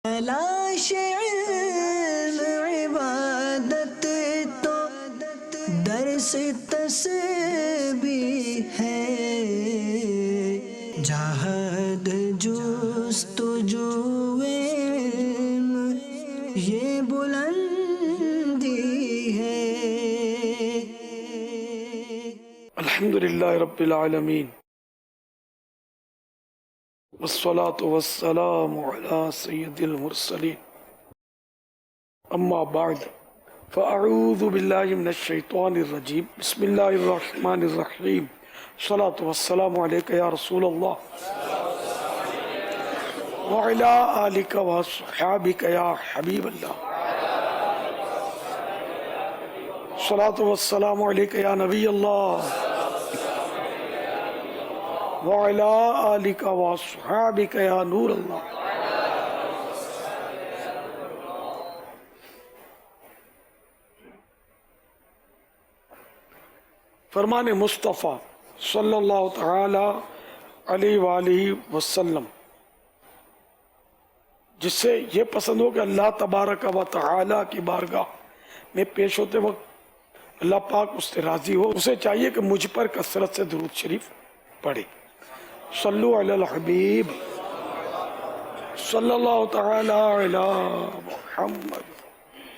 تلاش علم عبادت تو درس تسبیح ہے، جہاد جستجو علم یہ بلندی ہے۔ الحمدللہ رب العالمین والصلاة والسلام على سید المرسلین، اما بعد فاعوذ باللہ من الشیطان الرجیم، بسم اللہ الرحمن الرحیم، الصلاة والسلام علیکہ یا رسول اللہ وعلی آلک واصحابک یا حبیب اللہ، الصلاة والسلام علیکہ یا نبی اللہ وعلى آلك وصحابك يا نور اللہ۔ فرمان مصطفیٰ صلی اللہ تعالی علیہ وآلہ وسلم، جس سے یہ پسند ہو کہ اللہ تبارک و تعالی کی بارگاہ میں پیش ہوتے وقت اللہ پاک اس سے راضی ہو، اسے چاہیے کہ مجھ پر کثرت سے درود شریف پڑھے۔ صلو علی الحبیب صلی اللہ تعالی علی محمد۔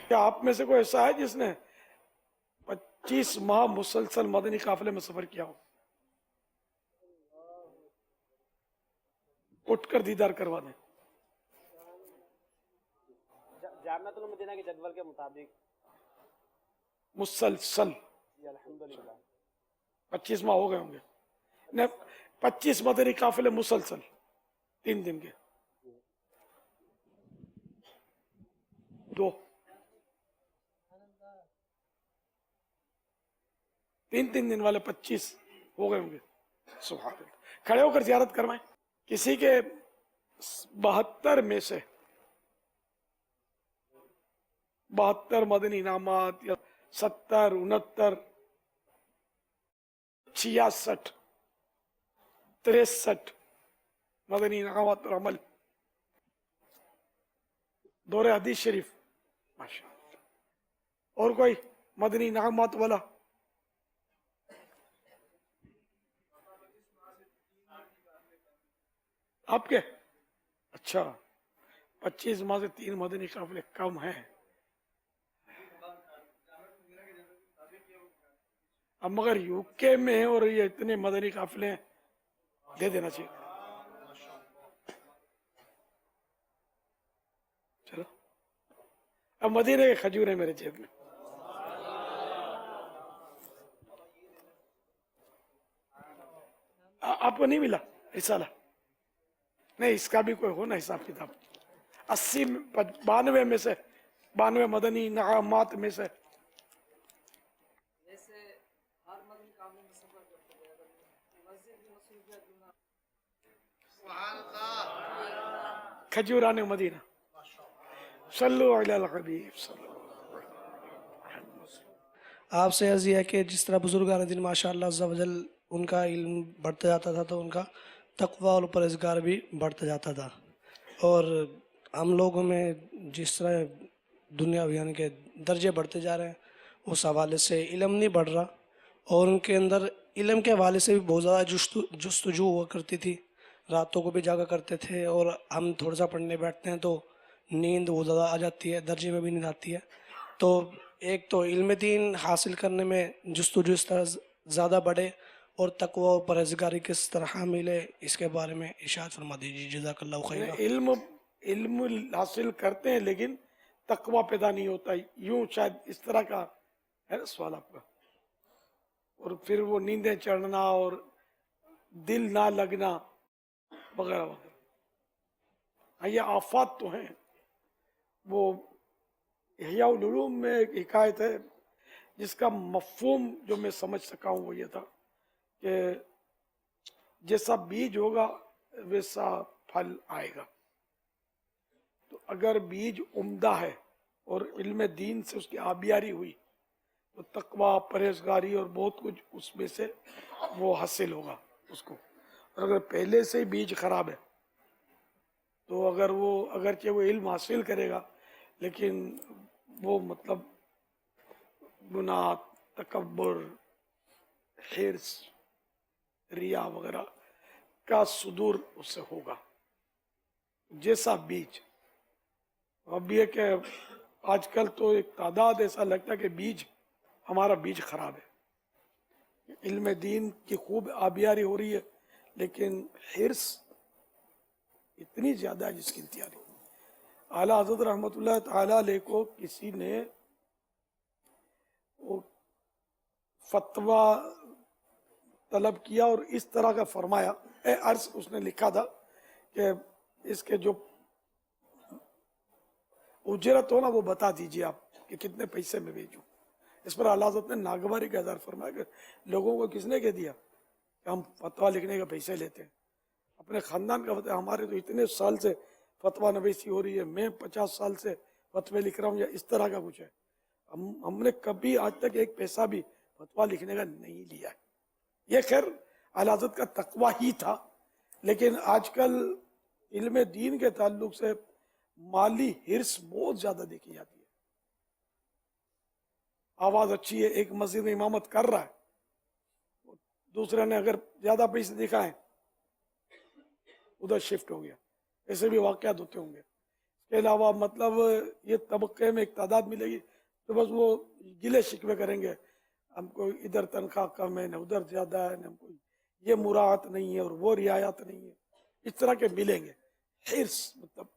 کیا آپ میں سے کوئی ایسا ہے جس نے 25 ماہ مسلسل مدنی قافلے میں سفر کیا ہو؟ اٹھ کر دیدار کروا دیں۔ جامعۃ المدینہ کے جدول کے مطابق مسلسل الحمدللہ 25 ماہ ہو گئے ہوں گے، 25 مدنی قافلے مسلسل 3 دن کے، 2 3 دن والے 25 ہو گئے ہوں گے۔ سبحان اللہ۔ کھڑے ہو کر زیارت کروائیں۔ کسی کے 72 میں سے 72 مدنی انعامات یا 70 69 66 63 مدنی انعامات پر عمل، دور حدیث شریف، ماشاءاللہ۔ اور کوئی مدنی انعامات والا؟ آپ کے؟ اچھا، 25 ماہ سے 3 مدنی قافلے کم ہیں۔ اب مگر یو کے میں ہیں اور یہ اتنے مدنی قافلے ہیں، دے دینا چاہیے۔ چلو، اب مدینے کے کھجور ہیں میرے جیب میں۔ آپ کو نہیں ملا رسالہ؟ نہیں، اس کا بھی کوئی ہو نا حساب کتاب۔ 92 میں سے 92 مدنی انعامات میں سے کھجوران مدینہ۔ صلو علی الحبیب صلی اللہ علیہ وسلم۔ آپ سے عرض یہ ہے کہ جس طرح بزرگان دین ماشاءاللہ عز و جل ان کا علم بڑھتا جاتا تھا تو ان کا تقوی اور پرہیزگار بھی بڑھتا جاتا تھا، اور ہم لوگوں میں جس طرح دنیا یعنی کہ درجے بڑھتے جا رہے ہیں اس حوالے سے علم نہیں بڑھ رہا، اور ان کے اندر علم کے حوالے سے بھی بہت زیادہ جستجو ہوا کرتی تھی، راتوں کو بھی جاگا کرتے تھے، اور ہم تھوڑا سا پڑھنے بیٹھتے ہیں تو نیند بہت زیادہ آ جاتی ہے، درجے میں بھی نیند آتی ہے۔ تو ایک تو علم دین حاصل کرنے میں جستجو اس طرح زیادہ بڑھے، اور تقوی و پرہیزگاری کس طرح ملے، اس کے بارے میں ارشاد فرما دیجیے جزاک اللہ خیرہ۔ علم حاصل کرتے ہیں لیکن تقوی پیدا نہیں ہوتا، یوں شاید اس طرح کا ہے نا سوال آپ کا، اور پھر وہ نیندیں چڑھنا اور دل نہ لگنا وغیرہ وغیرہ، یہ آفات تو ہیں۔ وہ احیاء العلوم میں ایک حکایت ہے جس کا مفہوم جو میں سمجھ سکا ہوں وہ یہ تھا کہ جیسا بیج ہوگا ویسا پھل آئے گا۔ تو اگر بیج عمدہ ہے اور علم دین سے اس کی آبیاری ہوئی تو تقوی، پرہیزگاری اور بہت کچھ اس میں سے وہ حاصل ہوگا اس کو، اور اگر پہلے سے ہی بیج خراب ہے تو اگرچہ وہ علم حاصل کرے گا لیکن وہ مطلب گناہ، تکبر، حرص، ریا وغیرہ کا صدور اس سے ہوگا، جیسا بیج۔ اب یہ کہ آج کل تو ایک تعداد ایسا لگتا ہے کہ ہمارا بیج خراب ہے، علم دین کی خوب آبیاری ہو رہی ہے لیکن حرص اتنی زیادہ ہے جس کی انتہا نہیں۔ اعلیٰ حضرت رحمۃ اللہ تعالی علیہ کو کسی نے فتویٰ طلب کیا اور اس طرح کا فرمایا، عرض اس نے لکھا تھا کہ اس کے جو اجرت ہو نا وہ بتا دیجیے آپ کہ کتنے پیسے میں بیچوں۔ اس پر اعلیٰ حضرت نے ناگواری کا اظہار فرمایا کہ لوگوں کو کس نے کہہ دیا کہ ہم فتویٰ لکھنے کا پیسے لیتے ہیں؟ اپنے خاندان کا فتویٰ، ہمارے تو اتنے سال سے فتویٰ نویسی ہو رہی ہے، میں 50 سال سے فتوے لکھ رہا ہوں، یا اس طرح کا کچھ ہے۔ ہم نے کبھی آج تک ایک پیسہ بھی فتویٰ لکھنے کا نہیں لیا ہے۔ یہ خیر اعلیٰ حضرت کا تقویٰ ہی تھا، لیکن آج کل علم دین کے تعلق سے مالی حرص بہت زیادہ دیکھی جاتی ہے۔ آواز اچھی ہے، ایک مسجد میں امامت کر رہا ہے، دوسرے نے اگر زیادہ پیسے دکھائیں ادھر شفٹ ہو گیا، ایسے بھی واقعات ہوتے ہوں گے۔ اس کے علاوہ مطلب یہ طبقے میں ایک تعداد ملے گی تو بس وہ گلے شکوے کریں گے، ہم کو ادھر تنخواہ کم ہے، نہ ادھر زیادہ ہے، نہ ہم کو یہ مراعات نہیں ہے اور وہ رعایت نہیں ہے، اس طرح کے ملیں گے۔ حرص مطلب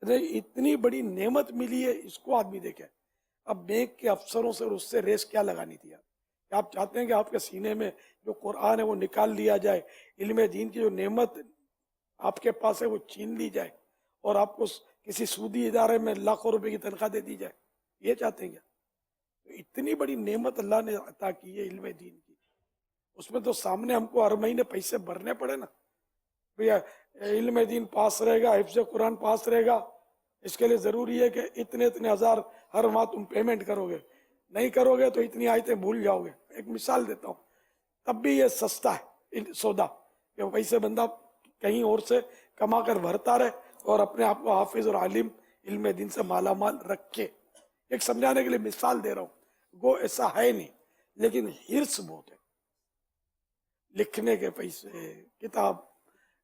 اتنی بڑی نعمت ملی ہے، اس کو آدمی دیکھے۔ اب بینک کے افسروں سے اور اس سے ریس کیا لگانی تھی؟ آپ چاہتے ہیں کہ آپ کے سینے میں جو قرآن ہے وہ نکال لیا جائے، علم دین کی جو نعمت آپ کے پاس ہے وہ چھین لی جائے اور آپ کو کسی سودی ادارے میں لاکھوں روپے کی تنخواہ دے دی جائے؟ یہ چاہتے ہیں کیا؟ اتنی بڑی نعمت اللہ نے عطا کی ہے علم دین کی، اس میں تو سامنے ہم کو ہر مہینے پیسے بھرنے پڑے نا۔ بھیا علم دین پاس رہے گا، حفظ قرآن پاس رہے گا، اس کے لیے ضروری ہے کہ اتنے ہزار ہر ماہ تم پیمنٹ کرو گے، نہیں کرو گے تو اتنی آیتیں بھول جاؤ گے۔ ایک مثال دیتا ہوں، تب بھی یہ سستا ہے سودا کہ پیسے بندہ کہیں اور سے کما کر بھرتا رہے اور اپنے آپ کو حافظ اور عالم علم دین سے مالا مال رکھے۔ ایک سمجھانے کے لیے مثال دے رہا ہوں، گو ایسا ہے نہیں لیکن حرص بہت ہے۔ لکھنے کے پیسے، کتاب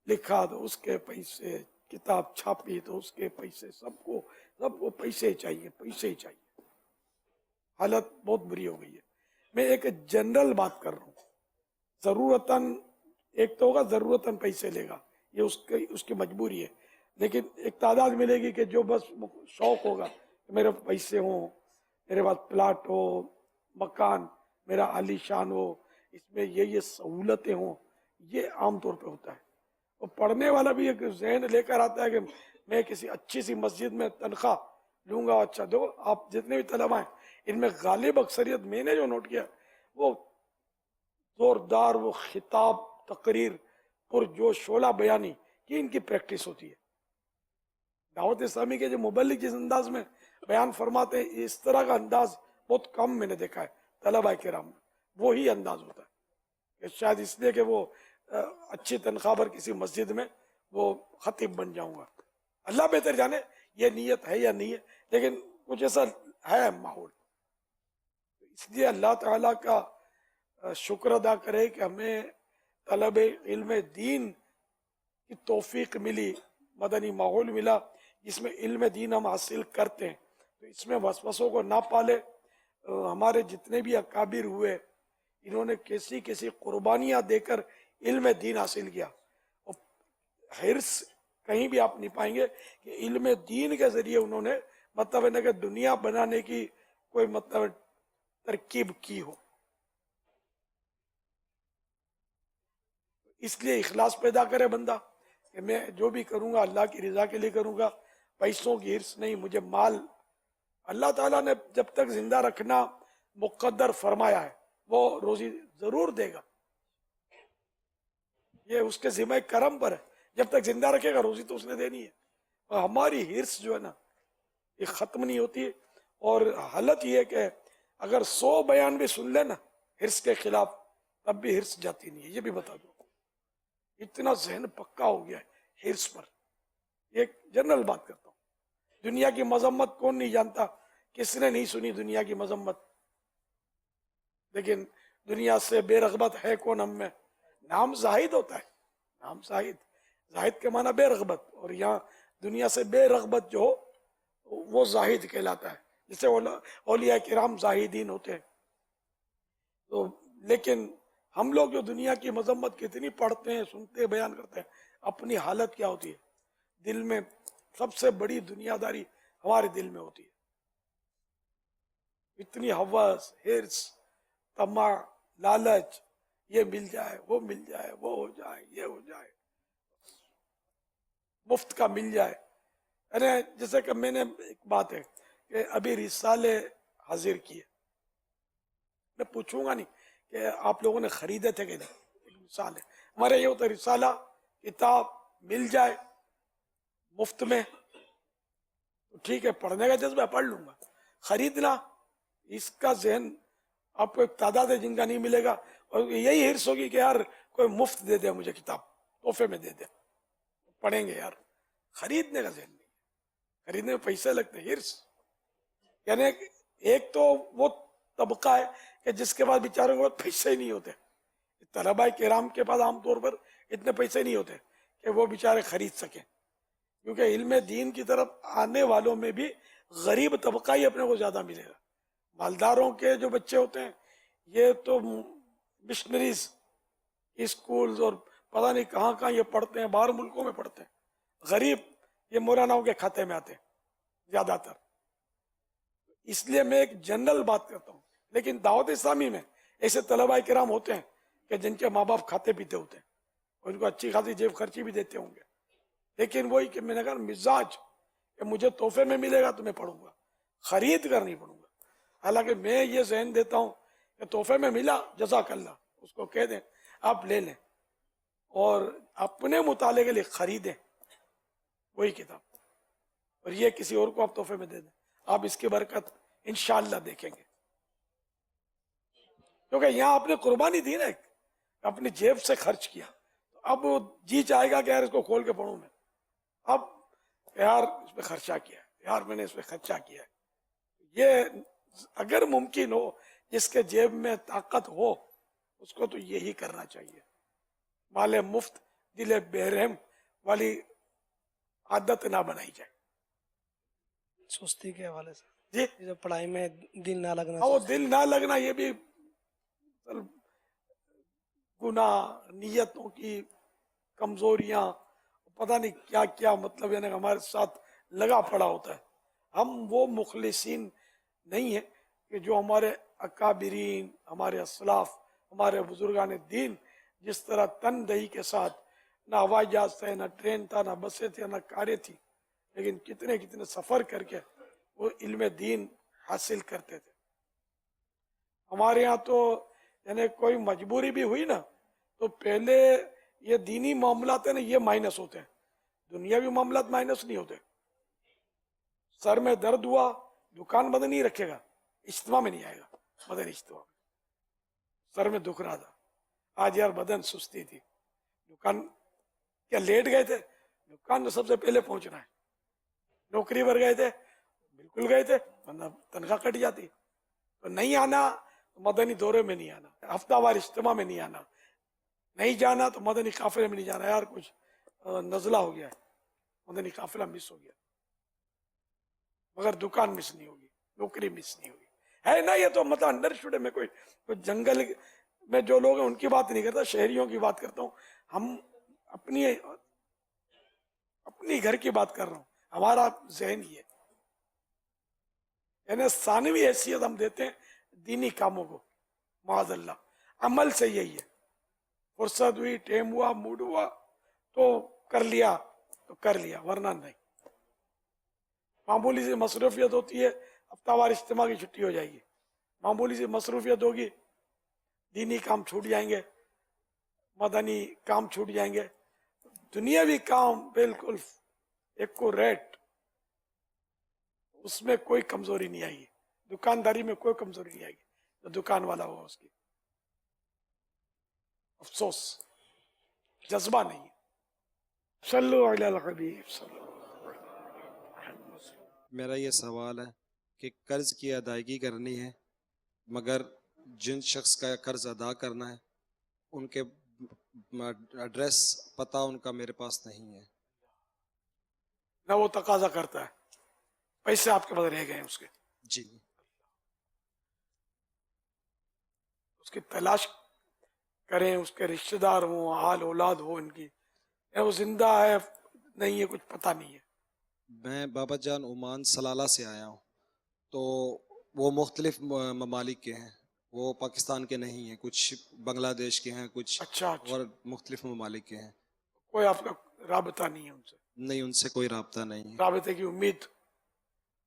لکھا تو اس کے پیسے، کتاب چھاپی تو اس کے پیسے، سب کو پیسے چاہیے، پیسے ہی چاہیے۔ حالت بہت بری ہو گئی ہے۔ میں ایک جنرل بات کر رہا ہوں، ضرورتاً ایک تو ہوگا ضرورتاً پیسے لے گا، یہ اس کی مجبوری ہے، لیکن ایک تعداد ملے گی کہ جو بس شوق ہوگا کہ میرے پیسے ہوں، میرے پاس پلاٹ ہو، مکان میرا عالی شان ہو، اس میں یہ سہولتیں ہوں۔ یہ عام طور پہ ہوتا ہے۔ اور پڑھنے والا بھی ایک ذہن لے کر آتا ہے کہ میں کسی اچھی سی مسجد میں تنخواہ لوں گا۔ اچھا دو، آپ جتنے بھی طلبہ ہیں ان میں غالب اکثریت میں نے جو نوٹ کیا وہ زوردار، وہ خطاب، تقریر، پرجوش شعلہ بیانی کی ان کی پریکٹس ہوتی ہے۔ دعوت اسلامی کے جو مبلغ جس انداز میں بیان فرماتے ہیں، اس طرح کا انداز بہت کم میں نے دیکھا ہے طلبہ کرام میں۔ وہی انداز ہوتا ہے کہ شاید اس لیے کہ وہ اچھی تنخواہ پر کسی مسجد میں وہ خطیب بن جاؤں گا، اللہ بہتر جانے یہ نیت ہے یا نہیں ہے، لیکن کچھ ایسا ہے ماحول۔ اس لیے اللہ تعالیٰ کا شکر ادا کرے کہ ہمیں طلب علم دین کی توفیق ملی، مدنی ماحول ملا جس میں علم دین ہم حاصل کرتے ہیں، تو اس میں وسوسوں کو نہ پالے۔ ہمارے جتنے بھی اکابر ہوئے انہوں نے کیسی قربانیاں دے کر علم دین حاصل کیا، اور حرص کہیں بھی آپ نہیں پائیں گے کہ علم دین کے ذریعے انہوں نے مطلب ہے نا کہ دنیا بنانے کی کوئی مطلب ترکیب کی ہو۔ اس لیے اخلاص پیدا کرے بندہ کہ میں جو بھی کروں گا اللہ کی رضا کے لیے کروں گا، پیسوں کی حرص نہیں۔ مجھے مال اللہ تعالیٰ نے جب تک زندہ رکھنا مقدر فرمایا ہے وہ روزی ضرور دے گا، یہ اس کے ذمہ کرم پر ہے۔ جب تک زندہ رکھے گا روزی تو اس نے دینی ہے۔ اور ہماری حرص جو ہے نا یہ ختم نہیں ہوتی، اور حالت یہ ہے کہ اگر 100 بیان بھی سن لے نا حرص کے خلاف تب بھی حرص جاتی نہیں ہے۔ یہ بھی بتا دو، اتنا ذہن پکا ہو گیا ہے حرص پر۔ ایک جنرل بات کرتا ہوں. دنیا کی مذمت کون نہیں جانتا؟ کس نے نہیں سنی دنیا کی مذمت؟ لیکن دنیا سے بے رغبت ہے کون ہم میں؟ نام زاہد ہوتا ہے، نام زاہد، زاہد کے معنی بے رغبت، اور یہاں دنیا سے بے رغبت جو ہو وہ زاہد کہلاتا ہے. جسے اولیاء کرام زاہدین ہوتے ہیں. تو لیکن ہم لوگ جو دنیا کی مذمت کتنی پڑھتے ہیں، سنتے ہیں، بیان کرتے ہیں، اپنی حالت کیا ہوتی ہے؟ دل میں سب سے بڑی دنیا داری ہمارے دل میں ہوتی ہے. اتنی ہوس، ہرس، طمع، لالچ، یہ مل جائے، وہ مل جائے، وہ ہو جائے، یہ ہو جائے، مفت کا مل جائے. ارے جیسے کہ میں نے ایک بات ہے کہ ابھی رسالے حاضر کیے، میں پوچھوں گا نہیں کہ آپ لوگوں نے خریدے تھے کہ نہیں. ایک مثال ہے، ہمارے یہ ہوتا ہے رسالہ کتاب مل جائے مفت میں تو ٹھیک ہے، پڑھنے کا جذبہ پڑھ لوں گا. خریدنا، اس کا ذہن آپ کو ایک تعداد ہے جن کا نہیں ملے گا، اور یہی ہرس ہوگی کہ یار کوئی مفت دے دے مجھے کتاب، تحفے میں دے دے، پڑھیں گے. یار خریدنے کا ذہن نہیں، خریدنے میں پیسے لگتے ہیں. ہرس یعنی ایک تو وہ طبقہ ہے کہ جس کے پاس بیچاروں کے پاس پیسے ہی نہیں ہوتے. طلباء کرام کے پاس عام طور پر اتنے پیسے نہیں ہوتے کہ وہ بیچارے خرید سکیں، کیونکہ علم دین کی طرف آنے والوں میں بھی غریب طبقہ ہی اپنے کو زیادہ ملے گا. مالداروں کے جو بچے ہوتے ہیں یہ تو مشنریز اسکولز اور پتہ نہیں کہاں کہاں یہ پڑھتے ہیں، باہر ملکوں میں پڑھتے ہیں. غریب یہ مولاناؤں کے کھاتے میں آتے ہیں زیادہ تر. اس لیے میں ایک جنرل بات کرتا ہوں. لیکن دعوت اسلامی میں ایسے طلباء کرام ہوتے ہیں کہ جن کے ماں باپ کھاتے پیتے ہوتے ہیں اور ان کو اچھی خاصی جیب خرچی بھی دیتے ہوں گے، لیکن وہی کہ میں نے کہا مزاج کہ مجھے تحفے میں ملے گا تو میں پڑھوں گا، خرید کر نہیں پڑھوں گا. حالانکہ میں یہ ذہن دیتا ہوں کہ تحفے میں ملا جزاک اللہ، اس کو کہہ دیں آپ لے لیں اور اپنے مطالعے کے لیے خریدیں وہی کتاب، اور یہ کسی اور کو آپ تحفے میں دے دیں، آپ اس کی برکت انشاءاللہ دیکھیں گے. کیونکہ یہاں آپ نے قربانی دی نا، ایک اپنی جیب سے خرچ کیا، اب وہ جی چاہے گا کہ یار اس کو کھول کے پڑھوں میں. اب یار اس پہ خرچہ کیا ہے، یار میں نے اس پہ خرچہ کیا ہے. یہ اگر ممکن ہو، جس کے جیب میں طاقت ہو اس کو تو یہی کرنا چاہیے. مال مفت دل بہرحم والی عادت نہ بنائی جائے. سستی کے حوالے سے جی جو پڑھائی میں دل نہ لگنا، وہ دل نہ لگنا، یہ بھی گناہ، نیتوں کی کمزوریاں، پتہ نہیں کیا کیا، مطلب یعنی ہمارے ساتھ لگا پڑا ہوتا ہے. ہم وہ مخلصین نہیں ہیں کہ جو ہمارے اکابرین، ہمارے اسلاف، ہمارے بزرگان دین جس طرح تن دہی کے ساتھ، نہ ہوائی جہاز تھے، نہ ٹرین تھا، نہ بسیں تھیں، نہ کاریں تھی، لیکن کتنے کتنے سفر کر کے وہ علم دین حاصل کرتے تھے. ہمارے یہاں تو یعنی کوئی مجبوری بھی ہوئی نا تو پہلے یہ دینی معاملات ہیں نا یہ مائنس ہوتے ہیں، دنیاوی معاملات مائنس نہیں ہوتے. سر میں درد ہوا دکان بند نہیں رکھے گا، اجتماع میں نہیں آئے گا. مدن اجتماع میں سر میں دکھ رہا تھا، آج یار بدن سستی تھی، دکان کیا لیٹ گئے تھے؟ دکان میں سب سے پہلے پہنچنا ہے. نوکری پر گئے تھے، بالکل گئے تھے ورنہ تنخواہ کٹ جاتی. تو نہیں آنا تو مدنی دورے میں نہیں آنا، ہفتہ وار اجتماع میں نہیں آنا، نہیں جانا تو مدنی قافلے میں نہیں جانا. یار کچھ نزلہ ہو گیا ہے، مدنی قافلہ مس ہو گیا، مگر دکان مس نہیں ہوگی، نوکری مس نہیں ہوگی. ہے نا یہ تو مطلب انڈرسٹوڈ ہے. میں کوئی جنگل میں جو لوگ ہیں ان کی بات نہیں کرتا، شہریوں کی بات کرتا ہوں. ہم اپنی گھر کی بات کر رہا ہوں. ہمارا ذہن یہ یعنی ثانوی حیثیت ہم دیتے ہیں دینی کاموں کو. معاذ اللہ عمل سے یہی ہے، فرصت ہوئی، ٹائم ہوا، موڈ ہوا تو کر لیا تو کر لیا، ورنہ نہیں. معمولی سی مصروفیت ہوتی ہے، ہفتہ وار اجتماع کی چھٹی ہو جائے گی. معمولی سی مصروفیت ہوگی، دینی کام چھوٹ جائیں گے، مدنی کام چھوٹ جائیں گے، دنیاوی کام بالکل ایک کو ریٹ، اس میں کوئی کمزوری نہیں آئے گی. دکانداری میں کوئی کمزوری نہیں آئے گی جو دکان والا ہوا اس کی. افسوس جذبہ نہیں. صلو علی الحبیب صلی اللہ میرا یہ سوال ہے کہ قرض کی ادائیگی کرنی ہے مگر جن شخص کا قرض ادا کرنا ہے ان کے ایڈریس پتہ ان کا میرے پاس نہیں ہے. نہ وہ تقاضا کرتا ہے, پیسے آپ کے پاس رہ گئے ہیں اس کے, جی اس کی تلاش کریں, اس کے رشتہ دار ہوں, حال اولاد ہو ان کی, یا وہ زندہ ہے نہیں ہے, کچھ پتہ نہیں ہے. میں بابا جان عمان سلالہ سے آیا ہوں, تو وہ مختلف ممالک کے ہیں, وہ پاکستان کے نہیں ہیں, کچھ بنگلہ دیش کے ہیں, کچھ اچھا اچھا, اور مختلف ممالک کے ہیں. کوئی آپ کا رابطہ نہیں ہے ان سے, نہیں, ان سے کوئی رابطہ نہیں ہے. رابطے کی امید؟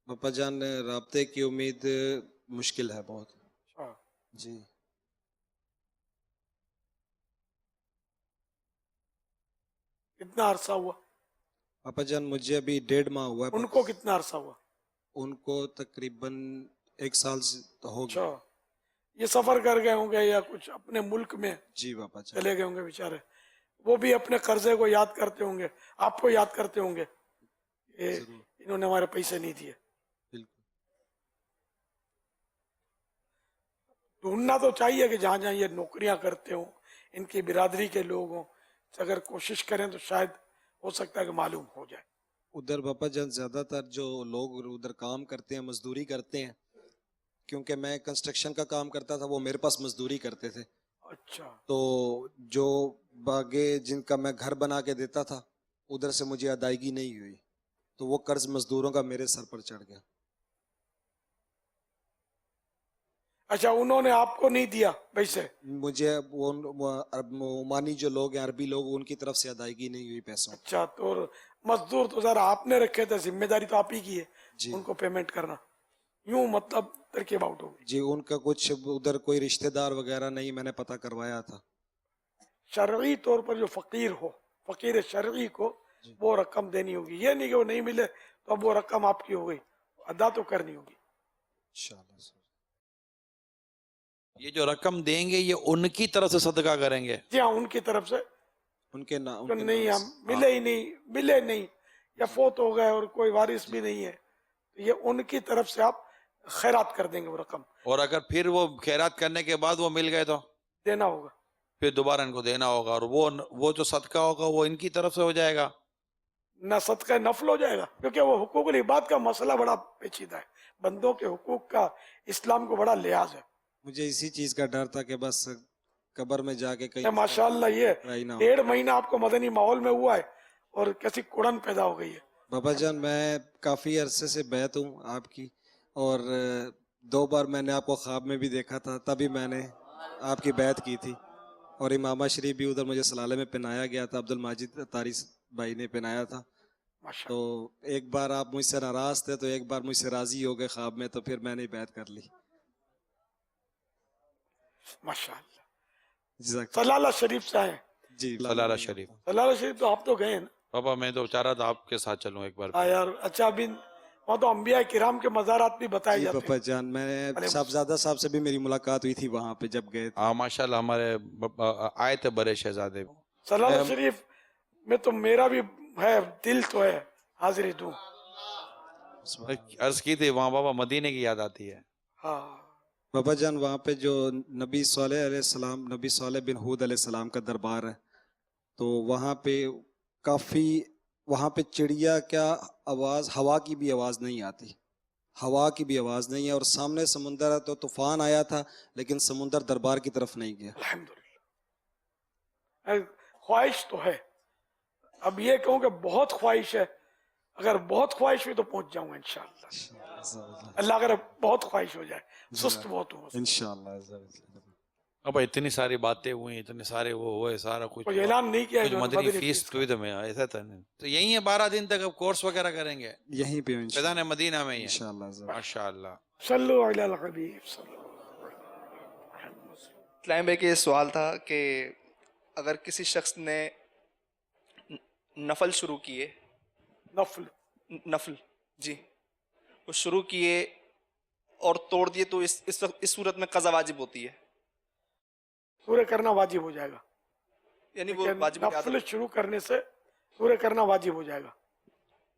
بابا جان رابطے کی امید مشکل ہے بہت. اچھا, جی کتنا عرصہ ہوا پاپا جان؟ مجھے ابھی 1.5 ماہ ہوا ہے. ان کو؟ کتنا عرصہ ہوا ان کو تقریباً 1 سال سے تو ہو اچھا, گیا. یہ سفر کر گئے ہوں گے یا کچھ اپنے ملک میں جی بابا جان. چلے گئے ہوں گے بیچارے, وہ بھی اپنے قرضے کو یاد کرتے ہوں گے, آپ کو یاد کرتے ہوں گے, یہ ضرور, انہوں نے ہمارے پیسے نہیں دیے. بالکل. ڈھونڈنا تو چاہیے کہ جہاں جہاں یہ نوکریاں کرتے ہوں ان کی برادری کے لوگ ہوں, اگر کوشش کریں تو شاید ہو سکتا ہے کہ معلوم ہو جائے. ادھر بابا جان زیادہ تر جو لوگ ادھر کام کرتے ہیں, مزدوری کرتے ہیں, کیونکہ میں کنسٹرکشن کا کام کرتا تھا, وہ میرے پاس مزدوری کرتے تھے. اچھا, تو جو باغے جن کا میں گھر بنا کے دیتا تھا ادھر سے مجھے ادائیگی نہیں ہوئی, تو وہ قرض مزدوروں کا میرے سر پر چڑھ گیا. اچھا, انہوں نے آپ کو نہیں دیا پیسے؟ مجھے وہ عمانی جو لوگ ہیں, عربی لوگ, ان کی طرف سے ادائیگی نہیں ہوئی پیسوں. اچھا, تو مزدور تو ذرا آپ نے رکھے تھے, ذمہ داری تو آپ ہی کی ہے جی ان کو پیمنٹ کرنا, یوں مطلب ترکیب آؤٹ ہو گئی. جی, ان کا کچھ ادھر کوئی رشتہ دار وغیرہ نہیں, میں نے پتہ کروایا تھا. شرعی طور پر جو فقیر ہو, فقیر شرعی کو وہ رقم دینی ہوگی, یہ نہیں کہ وہ نہیں ملے تو اب وہ رقم آپ کی ہو گئی, ادا تو کرنی ہوگی. انشاءاللہ سر. یہ جو رقم دیں گے یہ ان کی طرف سے صدقہ کریں گے؟ جی ہاں, ان کی طرف سے ان کے نام جو نہیں ہم ملے ہی نہیں, ملے نہیں یا فوت ہو گئے اور کوئی وارث بھی نہیں ہے, تو یہ ان کی طرف سے آپ خیرات کر دیں گے وہ رقم, اور اگر پھر وہ خیرات کرنے کے بعد وہ مل گئے تو دینا ہوگا. پھر دوبارہ ان کو دینا ہوگا, اور وہ جو صدقہ ہوگا وہ ان کی طرف سے ہو جائے گا. نہ صدقہ نفل ہو جائے گا, کیونکہ وہ حقوق العباد کا مسئلہ بڑا پیچیدہ ہے, بندوں کے حقوق کا اسلام کو بڑا لحاظ ہے. مجھے اسی چیز کا ڈر تھا کہ بس قبر میں جا کے کہیں ماشاءاللہ یہ ٹرائی نہ ہو. 1.5 مہینہ آپ کو مدنی ماحول میں ہوا ہے اور کیسی کڑن پیدا ہو گئی ہے. بابا جان میں کافی عرصے سے بیعت ہوں آپ کی, اور 2 بار میں نے آپ کو خواب میں بھی دیکھا تھا, تبھی میں نے آپ کی بیعت کی تھی, اور امامہ شریف بھی ادھر مجھے سلالے میں پہنایا گیا تھا, عبد الماجد تاری بھائی نے پہنایا تھا. ماشاءاللہ, تو ایک بار آپ مجھ سے ناراض تھے, تو ایک بار مجھ سے راضی ہو گئے خواب میں, تو پھر میں نے بیعت کر لی. ماشاءاللہ. جزاک سلالہ شریف سے آئے, جی سلالہ شریف. سلالہ شریف تو آپ تو گئے نا. پاپا میں تو چاہ رہا تھا آپ کے ساتھ چلوں ایک بار. ہاں یار, اچھا, ابھی وہاں تو انبیاء کرام کے مزارات بھی بتائے جی جاتے پپا ہیں. جان, میں صاحبزادہ صاحب سے بھی میری ملاقات ہوئی تھی وہاں پہ جب گئے تھے. ہاں ماشاءاللہ, ہمارے آئے تھے بڑے شہزادے. سلالہ شریف میں تو میرا بھی ہے, دل تو ہے, حاضری دوں. عرض کی تھی وہاں بابا مدینے کی یاد آتی ہے. ہاں, بابا جان وہاں پہ جو نبی صالح علیہ السلام, نبی صالح بن ہود علیہ السلام کا دربار ہے, تو وہاں پہ کافی, وہاں پہ چڑیا کیا آواز, ہوا کی بھی آواز نہیں آتی, ہوا کی بھی آواز نہیں ہے, اور سامنے سمندر ہے, تو طوفان آیا تھا لیکن سمندر دربار کی طرف نہیں گیا. الحمدللہ. خواہش تو ہے, اب یہ کہوں کہ بہت خواہش ہے, اگر بہت خواہش ہوئی تو پہنچ جاؤں گا انشاءاللہ. اللہ اگر بہت خواہش ہو جائے, سست بہت ہوں. انشاءاللہ. ابا اتنی ساری باتیں ہوئی, اتنے سارے وہ ہوئے, سارا کچھ کوئی اعلان نہیں کیا ہے کچھ جو مدنی مدنی فیس کوئی تو میں ایسا تھا نہیں. تو یہی ہے 12 دن تک اب کورس وغیرہ کریں گے یہیں پہ فیضان مدینہ میں ہی ہے انشاءاللہ. ماشاءاللہ. صلو علی الحبیب صلی اللہ علیہ وسلم. اسلام بھائی کے یہ سوال تھا کہ اگر کسی شخص نے نفل شروع کیے, نفل جی وہ شروع کیے اور توڑ دیے, تو اس صورت میں قضا واجب ہوتی ہے, پورے کرنا واجب ہو جائے گا. یعنی وہ لیکن واجب نفل شروع کرنے سے پورے کرنا واجب ہو جائے گا.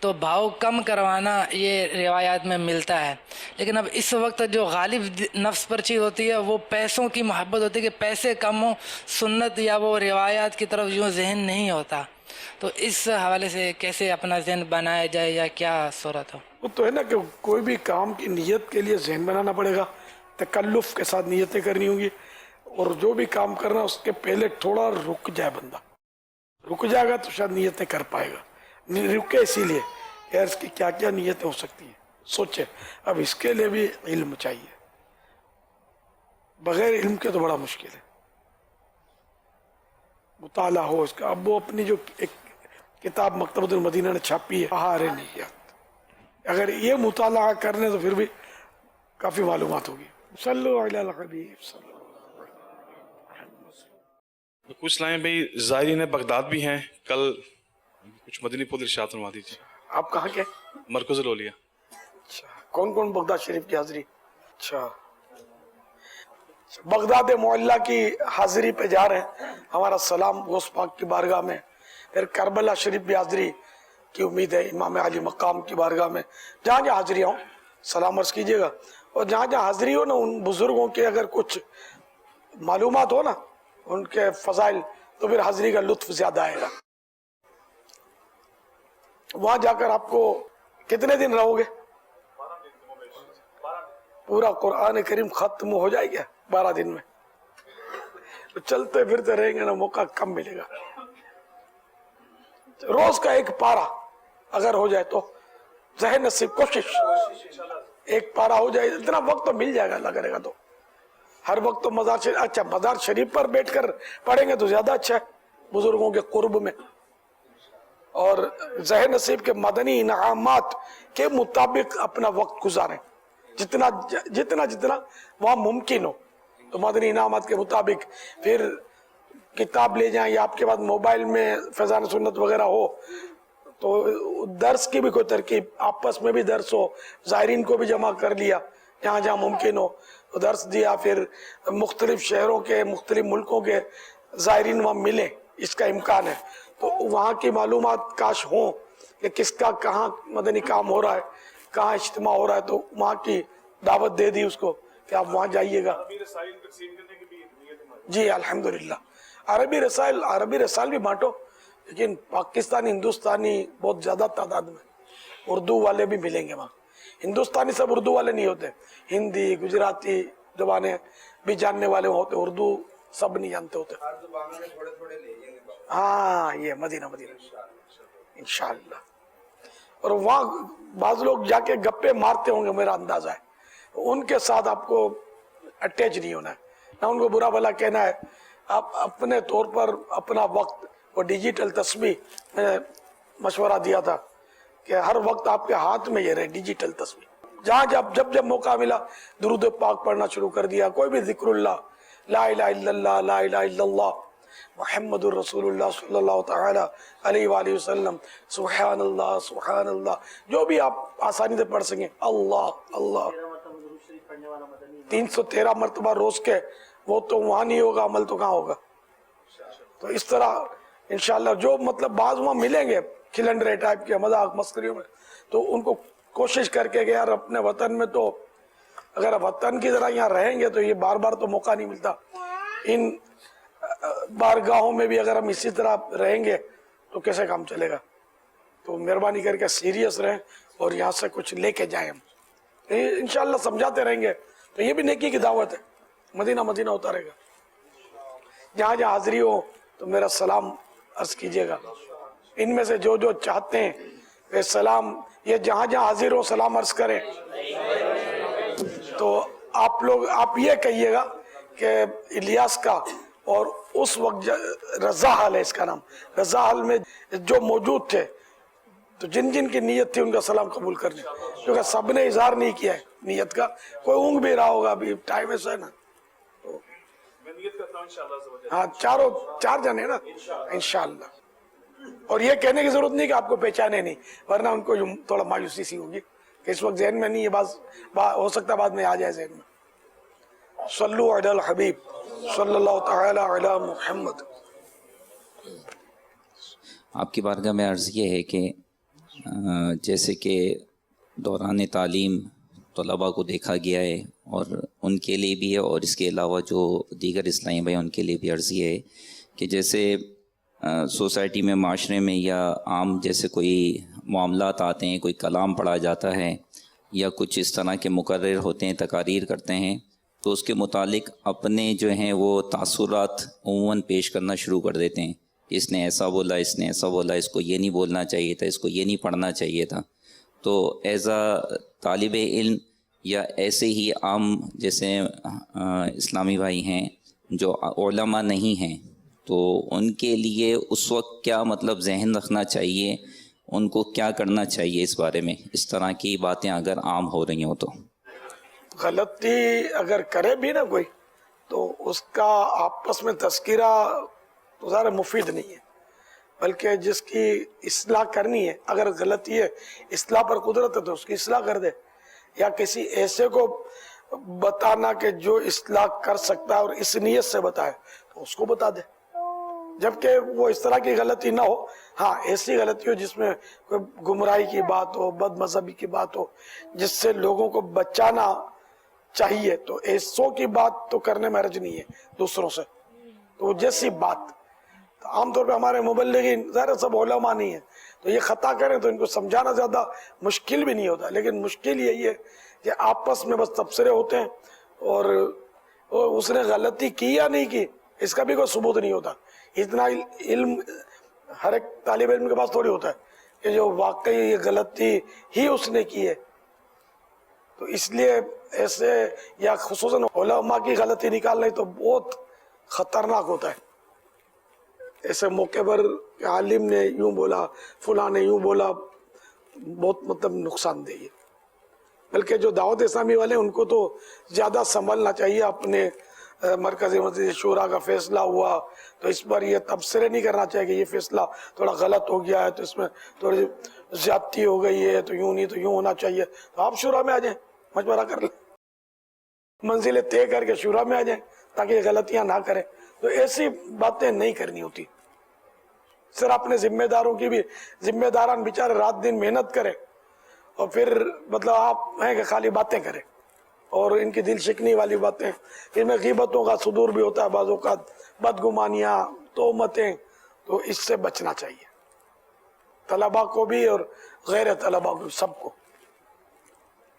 تو بھاؤ کم کروانا یہ روایات میں ملتا ہے، لیکن اب اس وقت جو غالب نفس پر چیز ہوتی ہے وہ پیسوں کی محبت ہوتی ہے کہ پیسے کم ہوں، سنت یا وہ روایات کی طرف یوں ذہن نہیں ہوتا. تو اس حوالے سے کیسے اپنا ذہن بنایا جائے یا کیا صورت ہو؟ وہ تو ہے نا کہ کوئی بھی کام کی نیت کے لیے ذہن بنانا پڑے گا، تکلف کے ساتھ نیتیں کرنی ہوں گی، اور جو بھی کام کرنا اس کے پہلے تھوڑا رک جائے، بندہ رک جائے گا تو شاید نیتیں کر پائے گا. رکے اسی لیے یار اس کی کیا کیا نیتیں ہو سکتی ہیں سوچے. اب اس کے لیے بھی علم چاہیے، بغیر علم کے تو بڑا مشکل ہے. مطالعہ ہو اس کا. اب وہ اپنی جو ایک کتاب مکتبۃ المدینہ نے چھاپی ہے بہار نیت، اگر یہ مطالعہ کرنے تو پھر بھی کافی معلومات ہوگی. صلو علی الحبیب صلی اللہ. کچھ لائیں بھائی زائرین بغداد بھی ہیں، کل کچھ مدنی پھول ارشاد فرما دیجیے. آپ کہاں کے؟ مرکز الاولیاء. اچھا، کون کون بغداد شریف کی حاضری؟ اچھا، بغداد معلیٰ کی حاضری پہ جا رہے ہیں، ہمارا سلام غوث پاک کی بارگاہ میں. پھر کربلا شریف بھی حاضری کی امید ہے، امام علی مقام کی بارگاہ میں. جہاں جہاں حاضری ہوں سلام عرض کیجیے گا، اور جہاں جہاں حاضری ہو نا ان بزرگوں کے اگر کچھ معلومات ہو نا ان کے فضائل تو پھر حاضری کا لطف زیادہ آئے گا. وہاں جا کر آپ کو کتنے دن رہو گے؟ پورا قرآن کریم ختم ہو جائے گا 12 دن میں. چلتے پھرتے رہیں گے نا موقع کم ملے گا. روز کا ایک پارا اگر ہو جائے تو ذہن نصیب، کوشش ایک پارا ہو جائے، اتنا وقت تو مل جائے گا. اللہ کرے گا تو ہر وقت تو مزار شریف، اچھا مزار شریف پر بیٹھ کر پڑھیں گے تو زیادہ اچھا ہے بزرگوں کے قرب میں. اور ذہن نصیب کے مدنی انعامات کے مطابق اپنا وقت گزاریں جتنا جتنا جتنا وہاں ممکن ہو. تو مدنی انعامات کے مطابق پھر کتاب لے جائیں، یا آپ کے پاس موبائل میں فیضان سنت وغیرہ ہو تو درس کی بھی کوئی ترکیب، آپس میں بھی درس ہو، زائرین کو بھی جمع کر لیا جہاں جہاں ممکن ہو درس دیا. پھر مختلف شہروں کے مختلف ملکوں کے زائرین وہاں ملیں، اس کا امکان ہے تو وہاں کی معلومات کاش ہوں کہ کس کا کہاں مدنی کام ہو رہا ہے، کہاں اجتماع ہو رہا ہے، تو وہاں کی دعوت دے دی اس کو کہ آپ وہاں جائیے گا. جی الحمدللہ عربی رسائل بھی بانٹو، لیکن پاکستانی ہندوستانی بہت زیادہ تعداد میں، اردو والے بھی ملیں گے وہاں. ہندوستانی سب اردو والے نہیں ہوتے، ہندی گجراتی زبانیں بھی جاننے والے ہوتے، اردو سب نہیں جانتے ہوتے. ہاں یہ مدینہ انشاءاللہ. اور وہاں بعض لوگ جا کے گپے مارتے ہوں گے، میرا اندازہ ہے ان کے ساتھ آپ کو اٹیچ نہیں ہونا ہے، نہ ان کو برا بھلا کہنا ہے. آپ اپنے طور پر اپنا وقت، وہ ڈیجیٹل تسبیح میں مشورہ دیا تھا کہ ہر وقت آپ کے ہاتھ میں یہ رہے ڈیجیٹل تسبیح. جہاں جب موقع ملا درود پاک پڑھنا شروع کر دیا، کوئی بھی ذکر اللہ، لا الہ الا اللہ، لا الہ الا اللہ محمد الرسول اللہ صلی اللہ تعالی علیہ وآلہ وسلم، سبحان اللہ، جو بھی آپ آسانی سے پڑھ سکیں. اللہ اللہ 313 مرتبہ روز کے، وہ تو وہاں نہیں ہوگا عمل تو کہاں ہوگا. تو اس طرح انشاءاللہ جو مطلب بعض وہاں ملیں گے کھلنڈرے ٹائپ کے مذاق مسخریوں میں، تو ان کو کوشش کر کے کہ یار اپنے وطن میں تو اگر وطن کی طرح یہاں رہیں گے تو یہ بار بار تو موقع نہیں ملتا. ان بارگاہوں میں بھی اگر ہم اسی طرح رہیں گے تو کیسے کام چلے گا. تو مہربانی کر کے سیریس رہیں اور یہاں سے کچھ لے کے جائیں. ہم انشاءاللہ سمجھاتے رہیں گے تو یہ بھی نیکی کی دعوت ہے، مدینہ ہوتا رہے گا. جہاں جہاں حاضری ہو تو میرا سلام عرض کیجیے گا. ان میں سے جو چاہتے ہیں کہ سلام، یہ جہاں جہاں حاضر ہو سلام عرض کریں. تو آپ یہ کہیے گا کہ الیاس کا، اور اس وقت رضا حال ہے اس کا نام، رضا حال میں جو موجود تھے تو جن کی نیت تھی ان کا سلام قبول کرنے، کیونکہ سب نے اظہار نہیں کیا ہے نیت کا. کوئی اونگ بھی رہا ہوگا، ابھی ٹائم ایسا ہے نا. ہاں چار جنے نا انشاءاللہ. اور یہ کہنے کی ضرورت نہیں کہ آپ کو پہچانے نہیں، ورنہ ان کو تھوڑا مایوسی سی ہوگی کہ اس وقت ذہن میں نہیں ہے، ہو سکتا بعد میں آ جائے ذہن میں. صلو علی الحبیب صلی اللہ تعالی علی محمد. آپ کی بارگاہ میں عرض یہ ہے کہ جیسے کہ دوران تعلیم طلباء کو دیکھا گیا ہے اور ان کے لیے بھی ہے، اور اس کے علاوہ جو دیگر اسلامی بھائی ان کے لیے بھی عرض یہ ہے کہ جیسے سوسائٹی میں، معاشرے میں یا عام جیسے کوئی معاملات آتے ہیں، کوئی کلام پڑھا جاتا ہے یا کچھ اس طرح کے مقرر ہوتے ہیں، تقاریر کرتے ہیں، تو اس کے متعلق اپنے جو ہیں وہ تاثرات عموماً پیش کرنا شروع کر دیتے ہیں. اس نے ایسا بولا، اس نے ایسا بولا، اس کو یہ نہیں بولنا چاہیے تھا، اس کو یہ نہیں پڑھنا چاہیے تھا. تو ایز اے طالب علم یا ایسے ہی عام جیسے اسلامی بھائی ہیں جو علماء نہیں ہیں، تو ان کے لیے اس وقت کیا مطلب ذہن رکھنا چاہیے، ان کو کیا کرنا چاہیے اس بارے میں، اس طرح کی باتیں اگر عام ہو رہی ہوں تو؟ غلطی اگر کرے بھی نا کوئی تو اس کا آپس میں تذکرہ تو ذرا مفید نہیں ہے، بلکہ جس کی اصلاح کرنی ہے، اگر غلطی ہے، اصلاح پر قدرت ہے تو اس کی اصلاح کر دے، یا کسی ایسے کو بتانا کہ جو اصلاح کر سکتا ہے اور اس نیت سے بتائے تو اس کو بتا دے، جبکہ وہ اس طرح کی غلطی نہ ہو. ہاں ایسی غلطی ہو جس میں کوئی گمراہی کی بات ہو، بد مذہبی کی بات ہو، جس سے لوگوں کو بچانا چاہیے، تو ایسوں کی بات تو کرنے میں حرج نہیں ہے دوسروں سے. تو جیسی بات عام طور پہ ہمارے مبلغین ظاہر سب علماء نہیں ہیں، تو یہ خطا کریں تو ان کو سمجھانا زیادہ مشکل بھی نہیں ہوتا، لیکن مشکل یہی ہے کہ آپس میں بس تبصرے ہوتے ہیں اور اس نے غلطی کی یا نہیں کی اس کا بھی کوئی ثبوت نہیں ہوتا. اتنا علم ہر ایک طالب علم کے پاس تھوڑی ہوتا ہے کہ جو واقعی یہ غلطی ہی اس نے کی ہے. تو اس لیے ایسے یا خصوصاً علماء کی غلطی نکالنا تو بہت خطرناک ہوتا ہے. ایسے موقع پر کہ عالم نے یوں بولا، فلاں نے یوں بولا، بہت مطلب نقصان دہ ہے. بلکہ جو دعوت اسلامی والے ان کو تو زیادہ سنبھلنا چاہیے. اپنے مرکزی مسجد شورا کا فیصلہ ہوا تو اس پر یہ تبصرے نہیں کرنا چاہیے کہ یہ فیصلہ تھوڑا غلط ہو گیا ہے، تو اس میں تھوڑی زیادتی ہو گئی ہے، تو یوں نہیں تو یوں ہونا چاہیے. تو آپ شورا میں آ جائیں، مشورہ کر لیں، منزلیں طے کر کے شورا میں آ جائیں تاکہ یہ غلطیاں نہ کریں. تو ایسی باتیں نہیں کرنی ہوتی. صرف اپنے ذمہ داروں کی بھی، ذمہ داران بیچارے رات دن محنت کریں اور پھر مطلب آپ ہیں کہ خالی باتیں کریں اور ان کی دل شکنی والی باتیں. ان میں غیبتوں کا صدور بھی ہوتا ہے بعض اوقات، بدگمانیاں، تہمتیں. تو اس سے بچنا چاہیے طلباء کو بھی اور غیر طلباء کو، سب کو.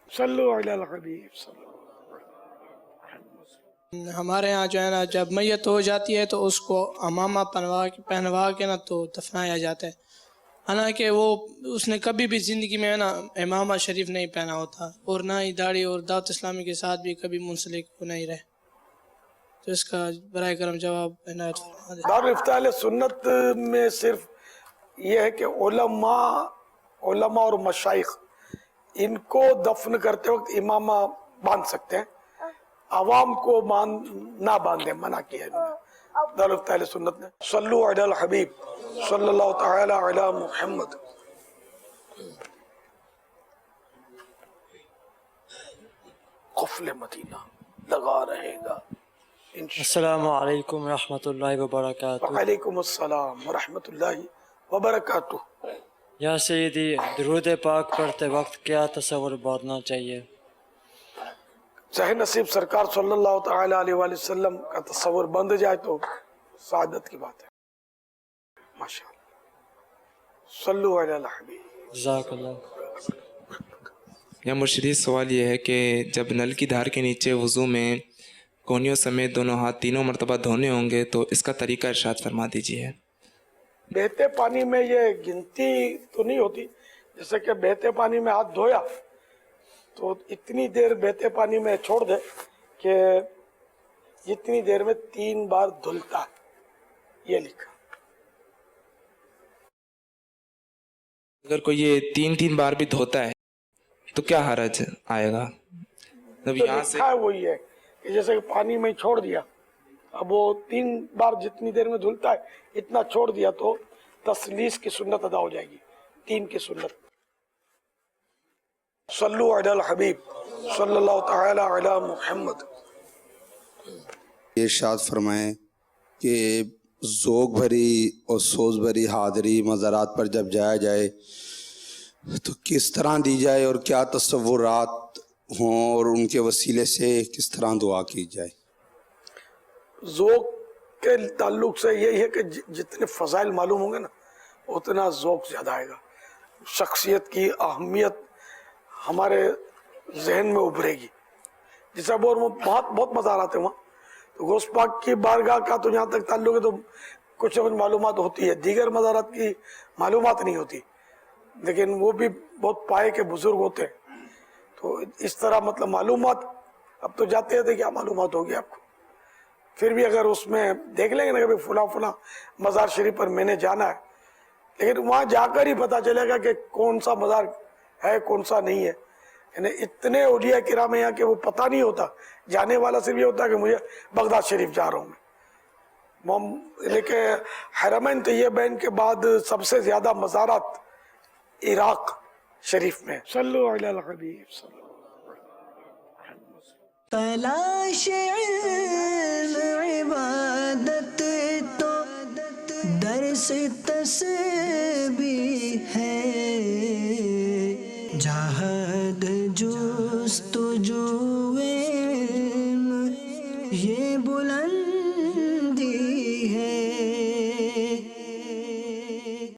صلو علی الحبیب صلی. ہمارے ہاں جو ہے نا جب میت ہو جاتی ہے تو اس کو عمامہ پہنوا کے نا تو دفنایا جاتا ہے، حالانکہ وہ اس نے کبھی بھی زندگی میں نا امامہ شریف نہیں پہنا ہوتا اور نہ ہی داڑھی، اور دعوت اسلامی کے ساتھ بھی کبھی منسلک نہیں رہے. تو اس کا برائے کرم جواب عنایت فرما دیں. دارالفتہ اہل سنت میں صرف یہ ہے کہ علماء اور مشائخ ان کو دفن کرتے وقت امامہ باندھ سکتے ہیں، عوام کو نہ باندھیں، منع کیا ہے دارالفتہ اہل سنت نے. صلو علی الحبیب صلی اللہ تعالی علی محمد. قفل مدینہ لگا رہے گا. السلام علیکم ورحمۃ اللہ وبرکاتہ. وعلیکم السلام ورحمۃ اللہ وبرکاتہ. یا سیدی، درود پاک پڑھتے وقت کیا تصور بانٹنا چاہیے؟ چاہے نصیب سرکار صلی اللہ تعالی علیہ وآلہ وسلم کا تصور بند جائے تو سعادت کی بات ہے. ماشاءاللہ. صلو علی الحبیب. جزاک اللہ. یا مرشدی، سوال یہ ہے کہ جب نل کی دھار کے نیچے وضو میں کونیوں سمیت دونوں ہاتھ تینوں مرتبہ دھونے ہوں گے تو اس کا طریقہ ارشاد فرما دیجیے. بہتے پانی میں یہ گنتی تو نہیں ہوتی، جیسے کہ بہتے پانی میں ہاتھ دھویا تو اتنی دیر بہتے پانی میں چھوڑ دے کہ جتنی دیر میں 3 بار دھلتا ہے، یہ لکھا. اگر کوئی یہ 3 بار بھی دھوتا ہے تو کیا حرج آئے گا؟ تو لکھا ہے وہی ہے کہ جیسے کہ پانی میں چھوڑ دیا، اب وہ 3 بار جتنی دیر میں دھلتا ہے اتنا چھوڑ دیا تو تسلیس کی سنت ادا ہو جائے گی، 3 کی سنت. صلو علی الحبیب صلی اللہ تعالی علی محمد. ارشاد فرمائیں کہ ذوق بھری اور سوز بھری حاضری مزارات پر جب جایا جائے تو کس طرح دی جائے اور کیا تصورات ہوں اور ان کے وسیلے سے کس طرح دعا کی جائے؟ ذوق کے تعلق سے یہی ہے کہ جتنے فضائل معلوم ہوں گے نا اتنا ذوق زیادہ آئے گا، شخصیت کی اہمیت ہمارے ذہن میں ابھرے گی. جیسا بہت مزارات ہیں وہاں، تو غوث پاک کی بارگاہ کا تو جہاں تک تعلق ہے تو کچھ نہ کچھ معلومات ہوتی ہے، دیگر مزارات کی معلومات نہیں ہوتی، لیکن وہ بھی بہت پائے کے بزرگ ہوتے ہیں. تو اس طرح مطلب معلومات اب تو جاتے ہیں کیا معلومات ہوگی آپ کو، پھر بھی اگر اس میں دیکھ لیں گے نا کہ فلاں مزار شریف پر میں نے جانا ہے، لیکن وہاں جا کر ہی پتہ چلے گا کہ کون سا مزار ہے کون سا نہیں ہے. یعنی اتنے اولیاء کرام ہیں یہاں کہ وہ پتہ نہیں ہوتا، جانے والا صرف یہ ہوتا ہے کہ مجھے بغداد شریف جا رہا ہوں میں. لیکن حرمین طیبین کے بعد سب سے زیادہ مزارات عراق شریف میں. صلو علی الحبیب صلی اللہ تلاش علم عبادت تو درس تسبیح ہے، جہاد جستجو علم یہ بلندی ہے.